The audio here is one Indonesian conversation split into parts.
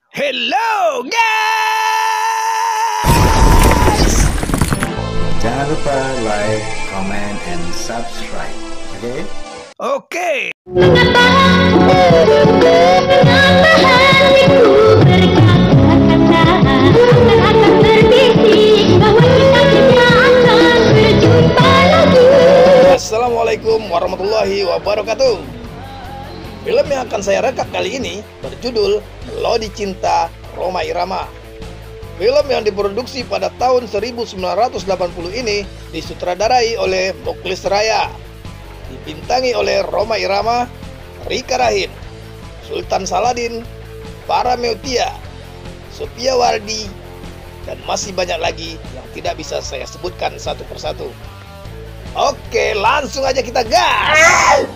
Hello guys! Jangan lupa like, comment, and subscribe. Oke? Oke. Mengapa hatiku berkata-kata akan berbisik bahwa kita tidak akan berjumpa lagi. Assalamualaikum warahmatullahi wabarakatuh. Film yang akan saya rekap kali ini berjudul Melodi Cinta Rhoma Irama. Film yang diproduksi pada tahun 1980 ini disutradarai oleh Mukhlis Raya, dibintangi oleh Rhoma Irama, Rika Rahim, Sultan Saladin, Para Meutia, Sophia Wardi, dan masih banyak lagi yang tidak bisa saya sebutkan satu persatu. Oke, langsung aja kita gas!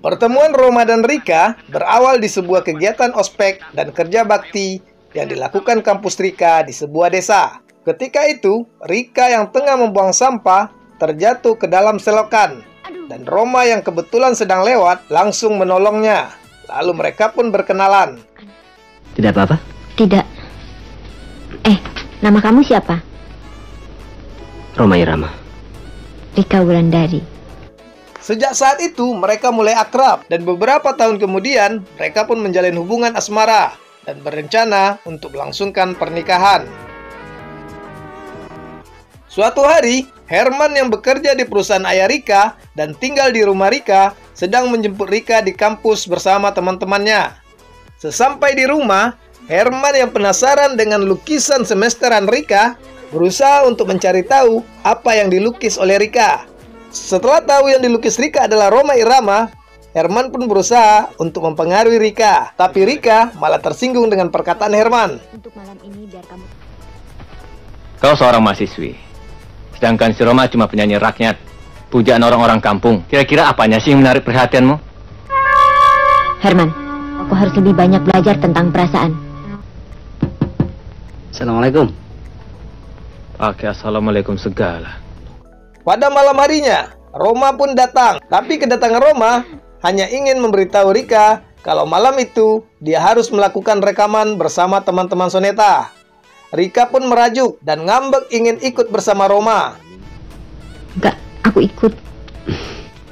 Pertemuan Rhoma dan Rika berawal di sebuah kegiatan ospek dan kerja bakti yang dilakukan kampus Rika di sebuah desa. Ketika itu, Rika yang tengah membuang sampah terjatuh ke dalam selokan, dan Rhoma yang kebetulan sedang lewat langsung menolongnya. Lalu mereka pun berkenalan. Tidak apa-apa? Tidak. Nama kamu siapa? Rhoma Irama. Rika Wulandari. Sejak saat itu mereka mulai akrab, dan beberapa tahun kemudian mereka pun menjalin hubungan asmara dan berencana untuk melangsungkan pernikahan. Suatu hari, Herman yang bekerja di perusahaan ayah Rika dan tinggal di rumah Rika sedang menjemput Rika di kampus bersama teman-temannya. Sesampai di rumah, Herman yang penasaran dengan lukisan semesteran Rika berusaha untuk mencari tahu apa yang dilukis oleh Rika. Setelah tahu yang dilukis Rika adalah Rhoma Irama, Herman pun berusaha untuk mempengaruhi Rika. Tapi Rika malah tersinggung dengan perkataan Herman. Untuk malam ini biar kamu. Kau seorang mahasiswi, sedangkan si Rhoma cuma penyanyi rakyat, pujaan orang-orang kampung. Kira-kira apanya sih yang menarik perhatianmu? Herman, aku harus lebih banyak belajar tentang perasaan. Assalamualaikum. Pakai assalamualaikum segala. Pada malam harinya, Rhoma pun datang. Tapi kedatangan Rhoma hanya ingin memberitahu Rika kalau malam itu dia harus melakukan rekaman bersama teman-teman Soneta. Rika pun merajuk dan ngambek ingin ikut bersama Rhoma. Enggak, aku ikut.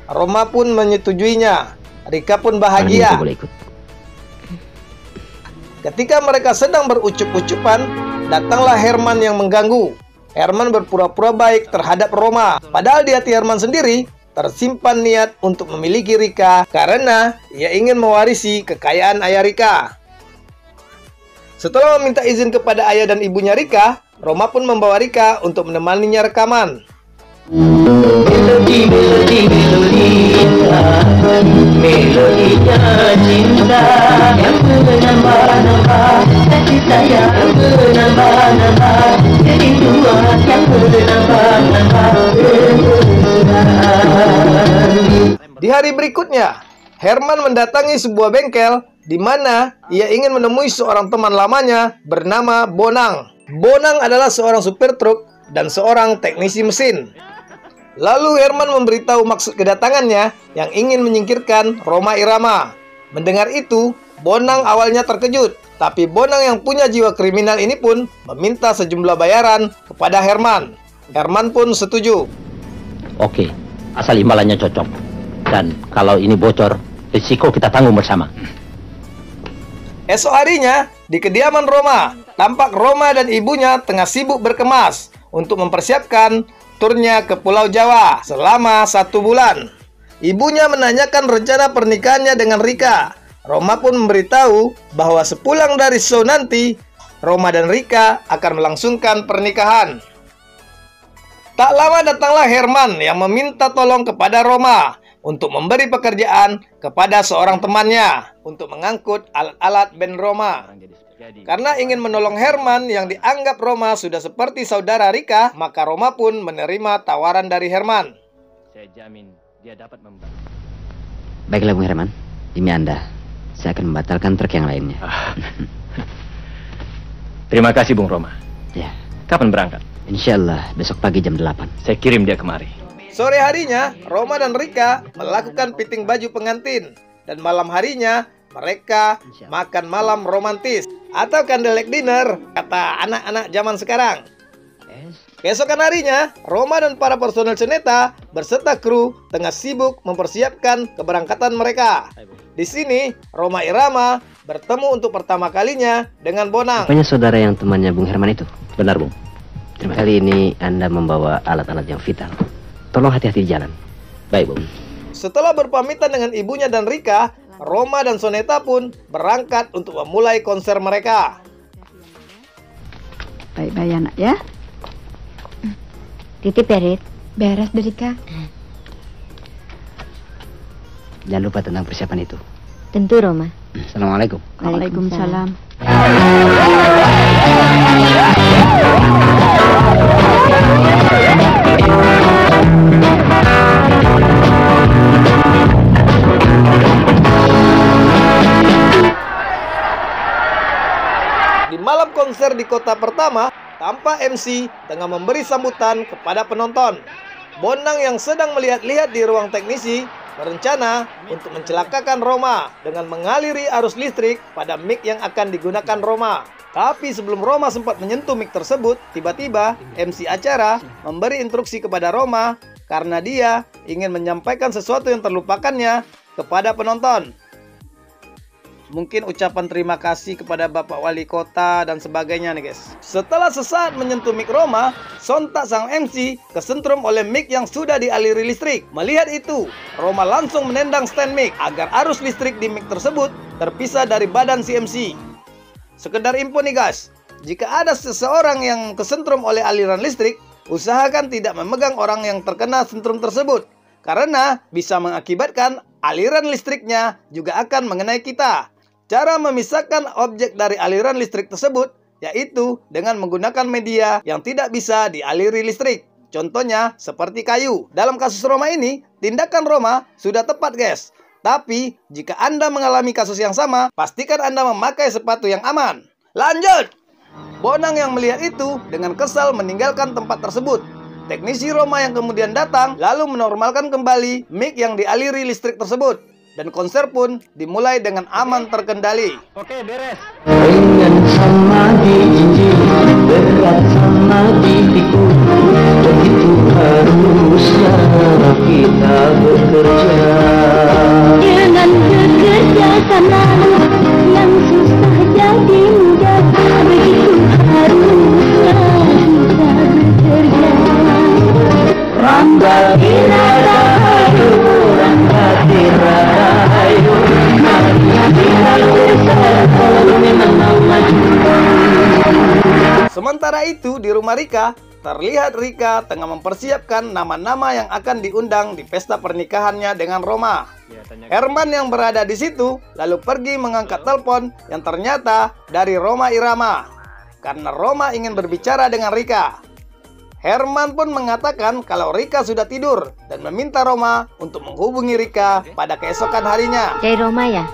Rhoma pun menyetujuinya. Rika pun bahagia. Boleh ikut. Ketika mereka sedang berucup-ucupan, datanglah Herman yang mengganggu. Herman berpura-pura baik terhadap Rhoma, padahal di hati Herman sendiri tersimpan niat untuk memiliki Rika karena ia ingin mewarisi kekayaan ayah Rika. Setelah meminta izin kepada ayah dan ibunya Rika, Rhoma pun membawa Rika untuk menemaninya rekaman. Melodi cinta yang menambah-nambah, kasih sayang menambah-nambah, kerinduan yang menambah-nambah. Di hari berikutnya, Herman mendatangi sebuah bengkel di mana ia ingin menemui seorang teman lamanya bernama Bonang. Bonang adalah seorang supir truk dan seorang teknisi mesin. Lalu Herman memberitahu maksud kedatangannya yang ingin menyingkirkan Rhoma Irama. Mendengar itu, Bonang awalnya terkejut, tapi Bonang yang punya jiwa kriminal ini pun meminta sejumlah bayaran kepada Herman. Herman pun setuju. Oke, asal imbalannya cocok. Dan kalau ini bocor, risiko kita tanggung bersama. Esok harinya, di kediaman Rhoma, tampak Rhoma dan ibunya tengah sibuk berkemas untuk mempersiapkan turnya ke Pulau Jawa selama 1 bulan. Ibunya menanyakan rencana pernikahannya dengan Rika. Rhoma pun memberitahu bahwa sepulang dari show nanti, Rhoma dan Rika akan melangsungkan pernikahan. Tak lama datanglah Herman yang meminta tolong kepada Rhoma untuk memberi pekerjaan kepada seorang temannya untuk mengangkut alat-alat band Rhoma. Karena ingin menolong Herman yang dianggap Rhoma sudah seperti saudara Rika, maka Rhoma pun menerima tawaran dari Herman. Saya jamin dia dapat membantu. Baiklah Bung Herman, demi Anda, saya akan membatalkan truk yang lainnya. Terima kasih Bung Roma. Ya, Kapan berangkat? insya Allah besok pagi jam 8. Saya kirim dia kemari. Sore harinya, Roma dan Rika melakukan fitting baju pengantin. Dan malam harinya, mereka makan malam romantis atau candlelight dinner, kata anak-anak zaman sekarang. Keesokan harinya, Roma dan para personel Soneta berserta kru tengah sibuk mempersiapkan keberangkatan mereka. Di sini, Roma Irama bertemu untuk pertama kalinya dengan Bonang. Rupanya saudara yang temannya Bung Herman itu. Benar, Bung. Terima kasih. Kali ini Anda membawa alat-alat yang vital. Tolong hati-hati di jalan. Baik, Bung. Setelah berpamitan dengan ibunya dan Rika, Roma dan Soneta pun berangkat untuk memulai konser mereka. Baik-baik anak ya. Titip ya, Rit. Beres, Rika. Jangan lupa tentang persiapan itu. Tentu, Roma. Assalamualaikum. Waalaikumsalam. Di malam konser di kota pertama, tampak MC tengah memberi sambutan kepada penonton. Bonang yang sedang melihat-lihat di ruang teknisi berencana untuk mencelakakan Roma dengan mengaliri arus listrik pada mic yang akan digunakan Roma. Tapi sebelum Roma sempat menyentuh mic tersebut, tiba-tiba MC acara memberi instruksi kepada Roma karena dia ingin menyampaikan sesuatu yang terlupakannya kepada penonton. Mungkin ucapan terima kasih kepada Bapak Wali Kota dan sebagainya nih guys. Setelah sesaat menyentuh mic Roma, sontak sang MC kesentrum oleh mic yang sudah dialiri listrik. Melihat itu, Roma langsung menendang stand mic agar arus listrik di mic tersebut terpisah dari badan si MC. Sekedar info nih guys, jika ada seseorang yang kesentrum oleh aliran listrik, usahakan tidak memegang orang yang terkena sentrum tersebut, karena bisa mengakibatkan aliran listriknya juga akan mengenai kita. Cara memisahkan objek dari aliran listrik tersebut yaitu dengan menggunakan media yang tidak bisa dialiri listrik. Contohnya seperti kayu. Dalam kasus Roma ini, tindakan Roma sudah tepat guys. Tapi jika Anda mengalami kasus yang sama, pastikan Anda memakai sepatu yang aman. Lanjut! Bonang yang melihat itu dengan kesal meninggalkan tempat tersebut. Teknisi Roma yang kemudian datang lalu menormalkan kembali mic yang dialiri listrik tersebut. Dan konser pun dimulai dengan aman terkendali. Oke, beres. Ringan sama di jinjing, berat sama di pikul. Begitu harusnya kita bekerja. Dengan bekerja sama yang susah jadi mudah, begitu harusnya kita bekerja. Rangga Tirarahayu, Rangga Tirarahayu, mari kita bersatu memang maju. Sementara itu di rumah Rika, terlihat Rika tengah mempersiapkan nama-nama yang akan diundang di pesta pernikahannya dengan Roma. Herman yang berada di situ lalu pergi mengangkat telepon yang ternyata dari Roma Irama karena Roma ingin berbicara dengan Rika. Herman pun mengatakan kalau Rika sudah tidur dan meminta Roma untuk menghubungi Rika pada keesokan harinya. Dari Roma ya?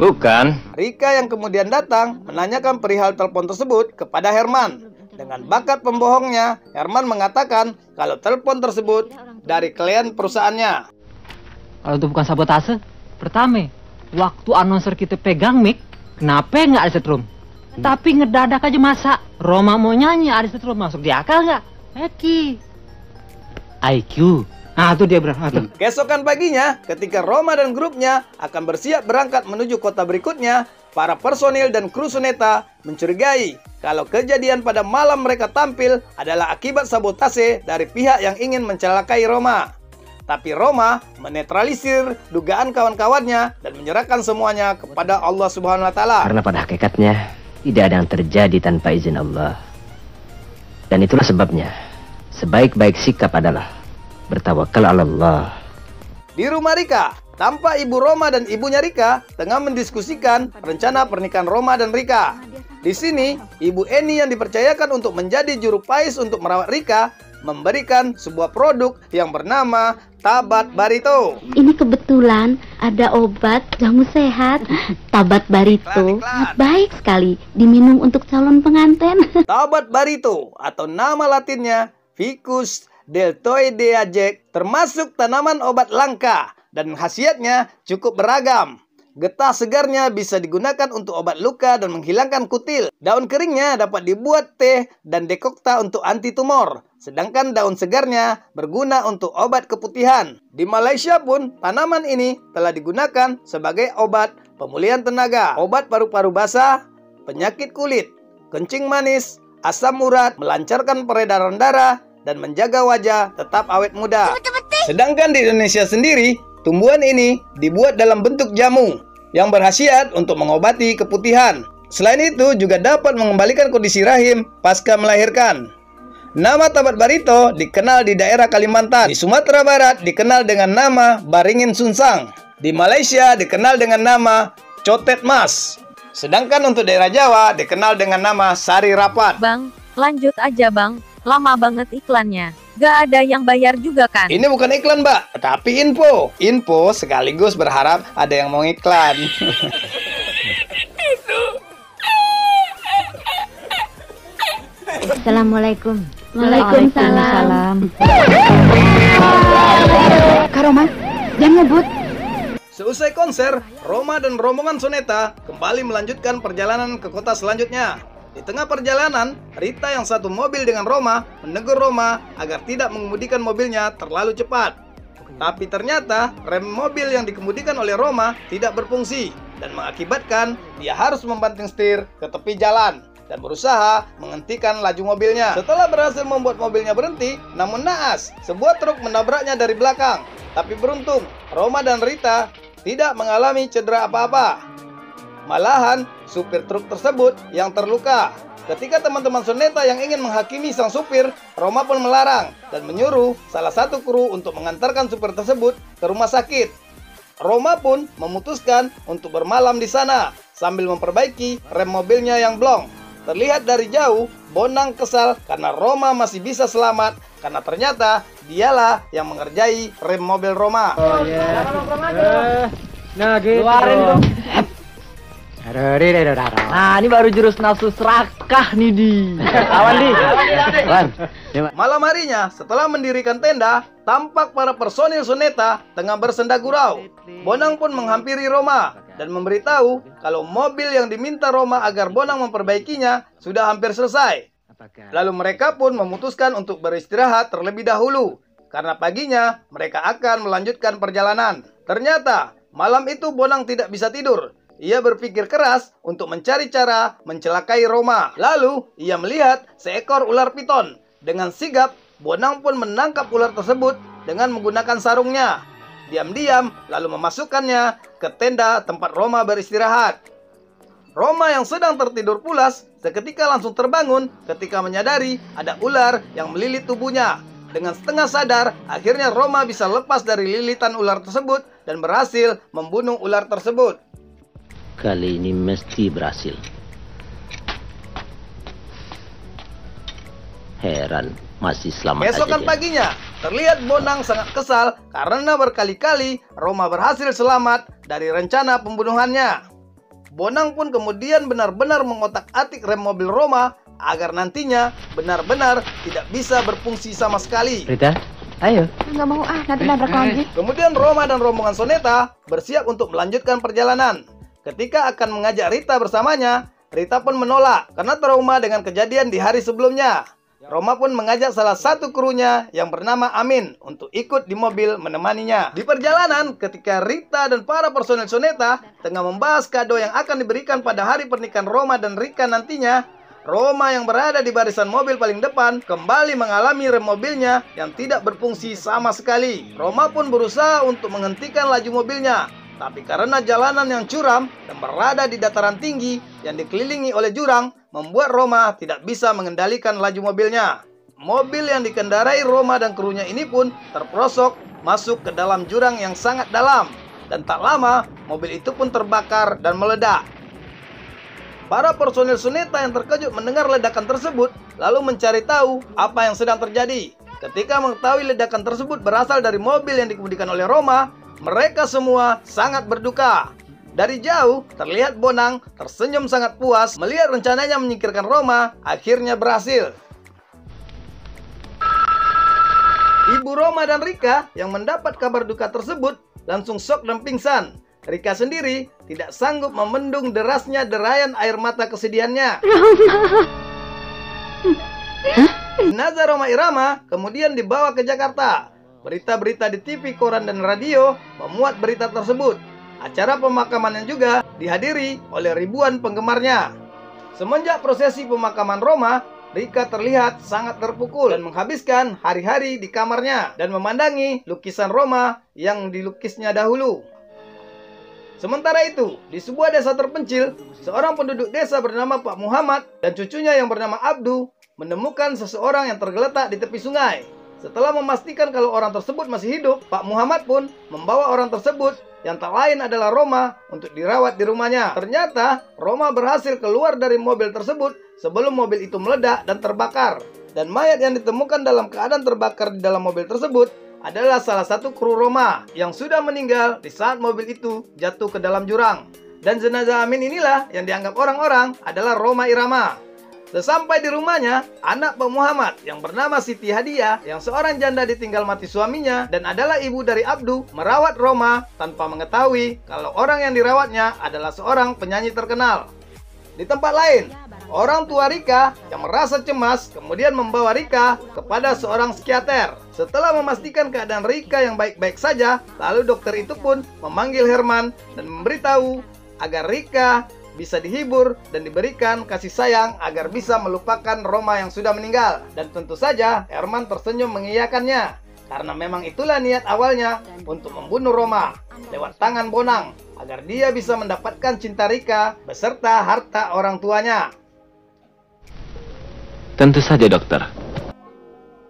Bukan. Rika yang kemudian datang menanyakan perihal telepon tersebut kepada Herman. Dengan bakat pembohongnya, Herman mengatakan kalau telepon tersebut dari klien perusahaannya. Kalau itu bukan sabotase, pertama, waktu announcer kita pegang mic, kenapa nggak ada setrum? Tapi ngedadak aja masa Roma mau nyanyi ada setrum, masuk di akal nggak? IQ. Nah, itu dia berarti. Keesokan paginya, ketika Roma dan grupnya akan bersiap berangkat menuju kota berikutnya, para personil dan kru Soneta mencurigai kalau kejadian pada malam mereka tampil adalah akibat sabotase dari pihak yang ingin mencelakai Roma. Tapi Roma menetralisir dugaan kawan-kawannya dan menyerahkan semuanya kepada Allah Subhanahu wa Ta'ala. Karena pada hakikatnya tidak ada yang terjadi tanpa izin Allah. Dan itulah sebabnya sebaik-baik sikap adalah bertawakal ala Allah. Di rumah Rika, tampak ibu Roma dan ibunya Rika tengah mendiskusikan rencana pernikahan Roma dan Rika. Di sini, ibu Eni yang dipercayakan untuk menjadi juru pais untuk merawat Rika memberikan sebuah produk yang bernama Tabat Barito. Ini kebetulan ada obat jamu sehat. Tabat Barito Iklan. baik sekali diminum untuk calon pengantin. Tabat Barito atau nama latinnya Ficus deltoideae termasuk tanaman obat langka dan khasiatnya cukup beragam. Getah segarnya bisa digunakan untuk obat luka dan menghilangkan kutil. Daun keringnya dapat dibuat teh dan dekokta untuk anti tumor. Sedangkan daun segarnya berguna untuk obat keputihan. Di Malaysia pun tanaman ini telah digunakan sebagai obat pemulihan tenaga, obat paru-paru basah, penyakit kulit, kencing manis, asam urat, melancarkan peredaran darah, dan menjaga wajah tetap awet muda. Sedangkan di Indonesia sendiri, tumbuhan ini dibuat dalam bentuk jamu yang berkhasiat untuk mengobati keputihan. Selain itu juga dapat mengembalikan kondisi rahim pasca melahirkan. Nama Tabat Barito dikenal di daerah Kalimantan. Di Sumatera Barat dikenal dengan nama Baringin Sunsang. Di Malaysia dikenal dengan nama Cotet Mas. Sedangkan untuk daerah Jawa dikenal dengan nama Sari Rapat. Bang, lanjut aja bang. Lama banget iklannya. Gak ada yang bayar juga kan? Ini bukan iklan, Mbak, tapi info. Info sekaligus berharap ada yang mau iklan. Assalamualaikum. Waalaikumsalam. Kak Roma, jangan ngebut. Seusai konser, Roma dan rombongan Soneta kembali melanjutkan perjalanan ke kota selanjutnya. Di tengah perjalanan, Rita yang satu mobil dengan Roma menegur Roma agar tidak mengemudikan mobilnya terlalu cepat. Tapi ternyata rem mobil yang dikemudikan oleh Roma tidak berfungsi dan mengakibatkan dia harus membanting setir ke tepi jalan dan berusaha menghentikan laju mobilnya. Setelah berhasil membuat mobilnya berhenti, namun naas, sebuah truk menabraknya dari belakang. Tapi beruntung, Roma dan Rita tidak mengalami cedera apa-apa. Malahan, supir truk tersebut yang terluka. Ketika teman-teman Soneta yang ingin menghakimi sang supir, Roma pun melarang dan menyuruh salah satu kru untuk mengantarkan supir tersebut ke rumah sakit. Roma pun memutuskan untuk bermalam di sana sambil memperbaiki rem mobilnya yang blong. Terlihat dari jauh, Bonang kesal karena Roma masih bisa selamat karena ternyata dialah yang mengerjai rem mobil Roma. Nah gitu. Keluarin dong. Nah, ini baru jurus nafsu serakah nih, Di. Awan di. Wan. Malam harinya, setelah mendirikan tenda, tampak para personil Soneta tengah bersenda gurau. Bonang pun menghampiri Roma dan memberitahu kalau mobil yang diminta Roma agar Bonang memperbaikinya sudah hampir selesai. Lalu mereka pun memutuskan untuk beristirahat terlebih dahulu, karena paginya mereka akan melanjutkan perjalanan. Ternyata, malam itu Bonang tidak bisa tidur. Ia berpikir keras untuk mencari cara mencelakai Roma. Lalu, ia melihat seekor ular piton. Dengan sigap, Bonang pun menangkap ular tersebut dengan menggunakan sarungnya. Diam-diam, lalu memasukkannya ke tenda tempat Roma beristirahat. Roma yang sedang tertidur pulas, seketika langsung terbangun ketika menyadari ada ular yang melilit tubuhnya. Dengan setengah sadar, akhirnya Roma bisa lepas dari lilitan ular tersebut dan berhasil membunuh ular tersebut. Kali ini mesti berhasil. Heran, masih selamat Keesokan aja dia. paginya, terlihat Bonang sangat kesal karena berkali-kali Roma berhasil selamat dari rencana pembunuhannya. Bonang pun kemudian benar-benar mengotak-atik rem mobil Roma agar nantinya benar-benar tidak bisa berfungsi sama sekali. Rita, ayo. Nggak mau nanti nabrak lagi. Kemudian Roma dan rombongan Soneta bersiap untuk melanjutkan perjalanan. Ketika akan mengajak Rita bersamanya, Rita pun menolak karena trauma dengan kejadian di hari sebelumnya. Roma pun mengajak salah satu krunya yang bernama Amin untuk ikut di mobil menemaninya. Di perjalanan, ketika Rita dan para personel Soneta tengah membahas kado yang akan diberikan pada hari pernikahan Roma dan Rika nantinya, Roma yang berada di barisan mobil paling depan kembali mengalami rem mobilnya yang tidak berfungsi sama sekali. Roma pun berusaha untuk menghentikan laju mobilnya. Tapi karena jalanan yang curam dan berada di dataran tinggi yang dikelilingi oleh jurang, membuat Roma tidak bisa mengendalikan laju mobilnya. Mobil yang dikendarai Roma dan krunya ini pun terperosok masuk ke dalam jurang yang sangat dalam. Dan tak lama, mobil itu pun terbakar dan meledak. Para personil Soneta yang terkejut mendengar ledakan tersebut, lalu mencari tahu apa yang sedang terjadi. Ketika mengetahui ledakan tersebut berasal dari mobil yang dikemudikan oleh Roma, mereka semua sangat berduka. Dari jauh, terlihat Bonang tersenyum sangat puas melihat rencananya menyingkirkan Roma akhirnya berhasil. Ibu Roma dan Rika yang mendapat kabar duka tersebut langsung syok dan pingsan. Rika sendiri tidak sanggup membendung derasnya derayan air mata kesedihannya. Jenazah Roma Irama kemudian dibawa ke Jakarta. Berita-berita di TV, koran, dan radio memuat berita tersebut. Acara pemakaman yang juga dihadiri oleh ribuan penggemarnya. Semenjak prosesi pemakaman Roma, Rika terlihat sangat terpukul dan menghabiskan hari-hari di kamarnya dan memandangi lukisan Roma yang dilukisnya dahulu. Sementara itu, di sebuah desa terpencil, seorang penduduk desa bernama Pak Muhammad dan cucunya yang bernama Abdu menemukan seseorang yang tergeletak di tepi sungai. Setelah memastikan kalau orang tersebut masih hidup, Pak Muhammad pun membawa orang tersebut yang tak lain adalah Roma untuk dirawat di rumahnya. Ternyata Roma berhasil keluar dari mobil tersebut sebelum mobil itu meledak dan terbakar. Dan mayat yang ditemukan dalam keadaan terbakar di dalam mobil tersebut adalah salah satu kru Roma yang sudah meninggal di saat mobil itu jatuh ke dalam jurang. Dan jenazah Amin inilah yang dianggap orang-orang adalah Roma Irama. Sesampai di rumahnya, anak Pak Muhammad yang bernama Siti Hadiah, yang seorang janda ditinggal mati suaminya dan adalah ibu dari Abdu, merawat Roma tanpa mengetahui kalau orang yang dirawatnya adalah seorang penyanyi terkenal. Di tempat lain, orang tua Rika yang merasa cemas kemudian membawa Rika kepada seorang psikiater. Setelah memastikan keadaan Rika yang baik-baik saja, lalu dokter itu pun memanggil Herman dan memberitahu agar Rika bisa dihibur dan diberikan kasih sayang agar bisa melupakan Roma yang sudah meninggal. Dan tentu saja Herman tersenyum mengiyakannya, karena memang itulah niat awalnya untuk membunuh Roma lewat tangan Bonang, agar dia bisa mendapatkan cinta Rika beserta harta orang tuanya. Tentu saja, dokter.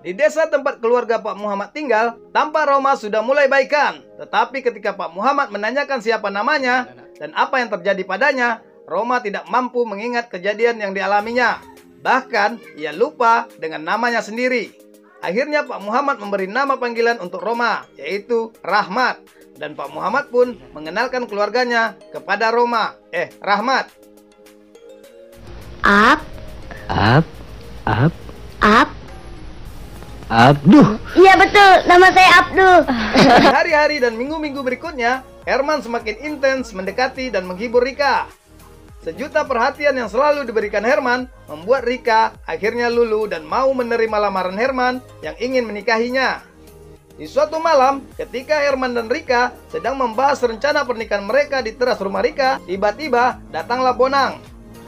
Di desa tempat keluarga Pak Muhammad tinggal, tampak Roma sudah mulai baikan. Tetapi ketika Pak Muhammad menanyakan siapa namanya dan apa yang terjadi padanya, Roma tidak mampu mengingat kejadian yang dialaminya. Bahkan, ia lupa dengan namanya sendiri. Akhirnya Pak Muhammad memberi nama panggilan untuk Roma, yaitu Rahmat. Dan Pak Muhammad pun mengenalkan keluarganya kepada Roma. Rahmat. Abduh. Iya betul, nama saya Abdul. Hari-hari dan minggu-minggu berikutnya, Herman semakin intens mendekati dan menghibur Rika. Sejuta perhatian yang selalu diberikan Herman membuat Rika akhirnya luluh dan mau menerima lamaran Herman yang ingin menikahinya. Di suatu malam, ketika Herman dan Rika sedang membahas rencana pernikahan mereka di teras rumah Rika, tiba-tiba datanglah Bonang.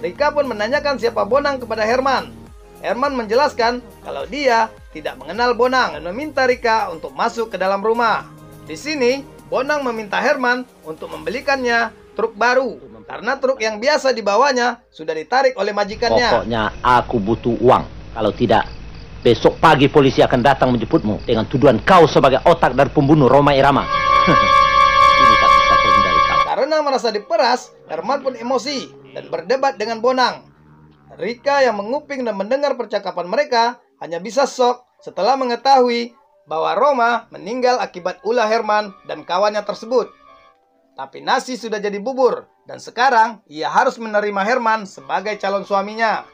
Rika pun menanyakan siapa Bonang kepada Herman. Herman menjelaskan kalau dia tidak mengenal Bonang dan meminta Rika untuk masuk ke dalam rumah. Di sini, Bonang meminta Herman untuk membelikannya truk baru, karena truk yang biasa dibawanya sudah ditarik oleh majikannya. Pokoknya aku butuh uang. Kalau tidak, besok pagi polisi akan datang menjemputmu dengan tuduhan kau sebagai otak dari pembunuh Roma Irama. Ini tak bisa kau hindari kau. Karena merasa diperas, Herman pun emosi dan berdebat dengan Bonang. Rika yang menguping dan mendengar percakapan mereka hanya bisa syok setelah mengetahui bahwa Roma meninggal akibat ulah Herman dan kawannya tersebut. Tapi nasi sudah jadi bubur, dan sekarang ia harus menerima Herman sebagai calon suaminya.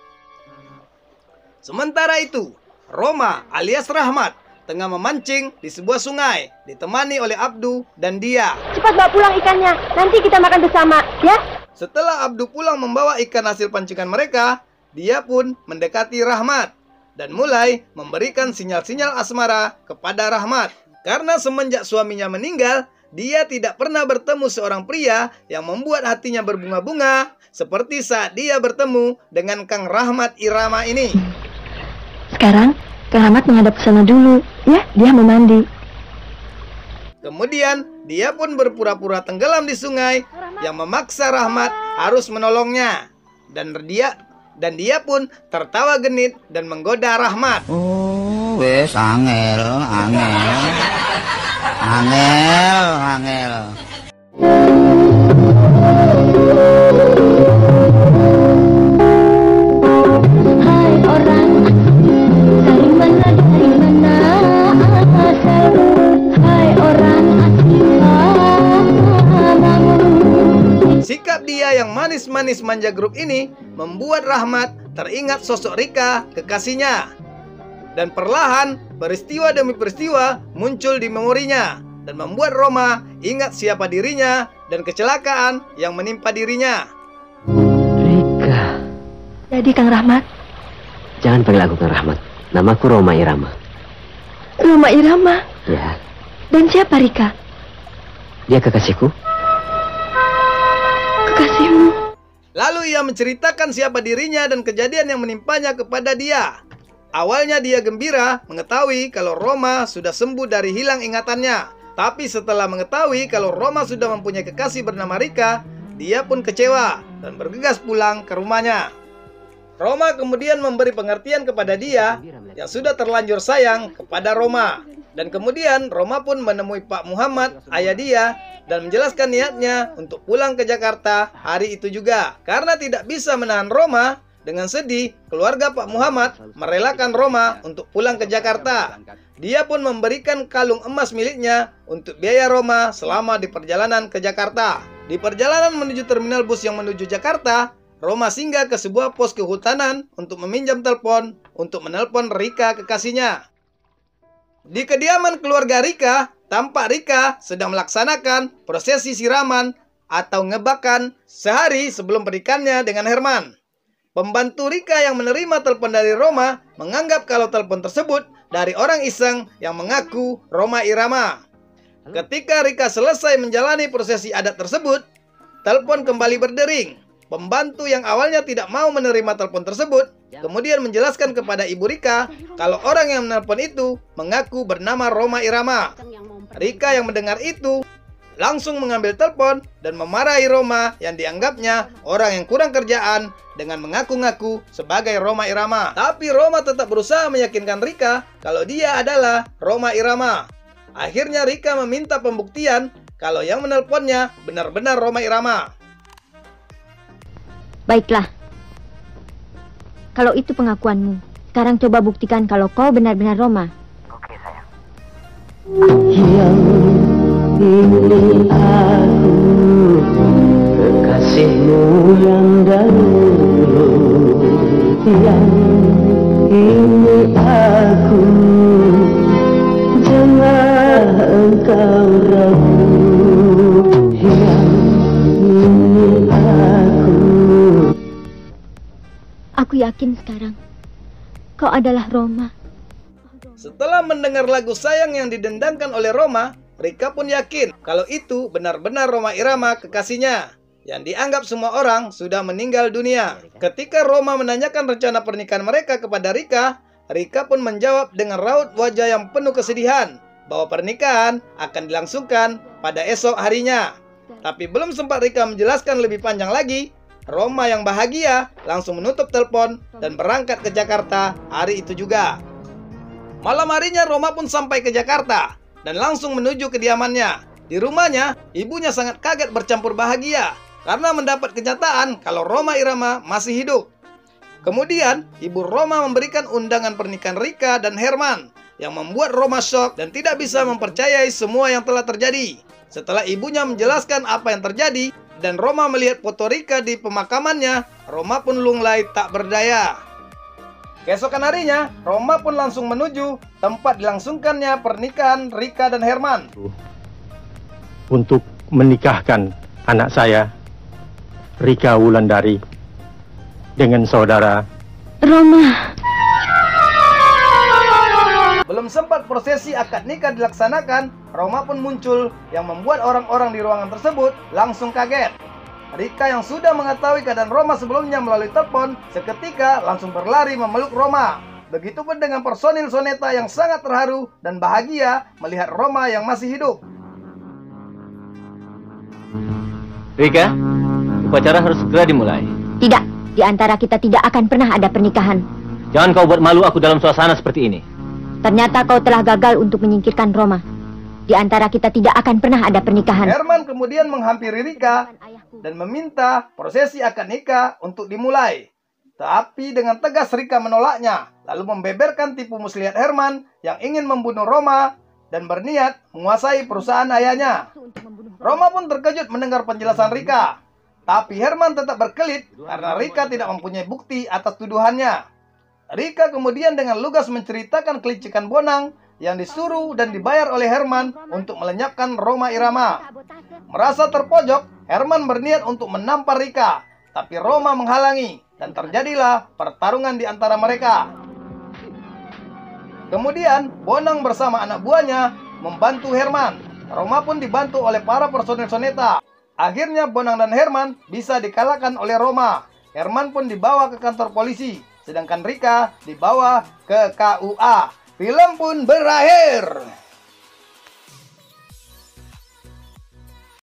Sementara itu, Roma alias Rahmat tengah memancing di sebuah sungai, ditemani oleh Abdu dan dia. Cepat bawa pulang ikannya, nanti kita makan bersama, ya? Setelah Abdu pulang membawa ikan hasil pancingan mereka, dia pun mendekati Rahmat dan mulai memberikan sinyal-sinyal asmara kepada Rahmat. Karena semenjak suaminya meninggal, dia tidak pernah bertemu seorang pria yang membuat hatinya berbunga-bunga seperti saat dia bertemu dengan Kang Rahmat Irama ini. Sekarang, Kang Rahmat menghadap ke sana dulu, ya? Dia mau mandi. Kemudian, dia pun berpura-pura tenggelam di sungai yang memaksa Rahmat harus menolongnya. Dan dia pun tertawa genit dan menggoda Rahmat. Oh, wes angel. Hai orang, dari mana manja grup ini membuat Rahmat teringat sosok Rika, kekasihnya. Dan perlahan, peristiwa demi peristiwa muncul di memorinya dan membuat Roma ingat siapa dirinya dan kecelakaan yang menimpa dirinya. Rika. Jadi Kang Rahmat. Jangan panggil aku Kang Rahmat. Namaku Roma Irama. Roma Irama? Ya. Dan siapa Rika? Dia kekasihku. Kekasihmu? Lalu ia menceritakan siapa dirinya dan kejadian yang menimpanya kepada dia. Awalnya dia gembira mengetahui kalau Roma sudah sembuh dari hilang ingatannya. Tapi setelah mengetahui kalau Roma sudah mempunyai kekasih bernama Rika, dia pun kecewa dan bergegas pulang ke rumahnya. Roma kemudian memberi pengertian kepada dia yang sudah terlanjur sayang kepada Roma. Dan kemudian Roma pun menemui Pak Muhammad, ayah dia, dan menjelaskan niatnya untuk pulang ke Jakarta hari itu juga. Karena tidak bisa menahan Roma, dengan sedih, keluarga Pak Muhammad merelakan Roma untuk pulang ke Jakarta. Dia pun memberikan kalung emas miliknya untuk biaya Roma selama di perjalanan ke Jakarta. Di perjalanan menuju terminal bus yang menuju Jakarta, Roma singgah ke sebuah pos kehutanan untuk meminjam telepon untuk menelpon Rika, kekasihnya. Di kediaman keluarga Rika, tampak Rika sedang melaksanakan prosesi siraman atau ngebakan sehari sebelum pernikahannya dengan Herman. Pembantu Rika yang menerima telepon dari Roma menganggap kalau telepon tersebut dari orang iseng yang mengaku Roma Irama. Ketika Rika selesai menjalani prosesi adat tersebut, telepon kembali berdering. Pembantu yang awalnya tidak mau menerima telepon tersebut kemudian menjelaskan kepada Ibu Rika kalau orang yang menelpon itu mengaku bernama Roma Irama. Rika yang mendengar itu langsung mengambil telepon dan memarahi Roma yang dianggapnya orang yang kurang kerjaan dengan mengaku-ngaku sebagai Roma Irama. Tapi Roma tetap berusaha meyakinkan Rika kalau dia adalah Roma Irama. Akhirnya Rika meminta pembuktian kalau yang menelponnya benar-benar Roma Irama. Baiklah. Kalau itu pengakuanmu, sekarang coba buktikan kalau kau benar-benar Roma. Oke, sayang. Yang ini aku, kekasihmu yang dahulu. Yang ini aku, jangan engkau ragu. Yang ini aku. Aku yakin sekarang kau adalah Roma. Setelah mendengar lagu sayang yang didendangkan oleh Roma, Rika pun yakin kalau itu benar-benar Roma Irama, kekasihnya yang dianggap semua orang sudah meninggal dunia. Ketika Roma menanyakan rencana pernikahan mereka kepada Rika, Rika pun menjawab dengan raut wajah yang penuh kesedihan bahwa pernikahan akan dilangsungkan pada esok harinya. Tapi belum sempat Rika menjelaskan lebih panjang lagi, Roma yang bahagia langsung menutup telepon dan berangkat ke Jakarta hari itu juga. Malam harinya Roma pun sampai ke Jakarta dan langsung menuju kediamannya. Di rumahnya, ibunya sangat kaget bercampur bahagia karena mendapat kenyataan kalau Roma Irama masih hidup. Kemudian, ibu Roma memberikan undangan pernikahan Rika dan Herman yang membuat Roma shock dan tidak bisa mempercayai semua yang telah terjadi. Setelah ibunya menjelaskan apa yang terjadi dan Roma melihat foto Rika di pemakamannya, Roma pun lunglai tak berdaya. Keesokan harinya, Roma pun langsung menuju tempat dilangsungkannya pernikahan Rika dan Herman. Untuk menikahkan anak saya, Rika Wulandari, dengan saudara Roma. Belum sempat prosesi akad nikah dilaksanakan, Roma pun muncul yang membuat orang-orang di ruangan tersebut langsung kaget. Rika yang sudah mengetahui keadaan Roma sebelumnya melalui telepon, seketika langsung berlari memeluk Roma. Begitupun dengan personil Soneta yang sangat terharu dan bahagia melihat Roma yang masih hidup. Rika, upacara harus segera dimulai. Tidak, di antara kita tidak akan pernah ada pernikahan. Jangan kau buat malu aku dalam suasana seperti ini. Ternyata kau telah gagal untuk menyingkirkan Roma. Di antara kita tidak akan pernah ada pernikahan. Herman kemudian menghampiri Rika dan meminta prosesi akad nikah untuk dimulai. Tapi dengan tegas Rika menolaknya, lalu membeberkan tipu muslihat Herman yang ingin membunuh Roma dan berniat menguasai perusahaan ayahnya. Roma pun terkejut mendengar penjelasan Rika. Tapi Herman tetap berkelit karena Rika tidak mempunyai bukti atas tuduhannya. Rika kemudian dengan lugas menceritakan kelicikan Bonang yang disuruh dan dibayar oleh Herman untuk melenyapkan Rhoma Irama. Merasa terpojok, Herman berniat untuk menampar Rika, tapi Rhoma menghalangi dan terjadilah pertarungan di antara mereka. Kemudian Bonang bersama anak buahnya membantu Herman. Rhoma pun dibantu oleh para personel Soneta. Akhirnya Bonang dan Herman bisa dikalahkan oleh Rhoma. Herman pun dibawa ke kantor polisi, sedangkan Rika dibawa ke KUA. Film pun berakhir.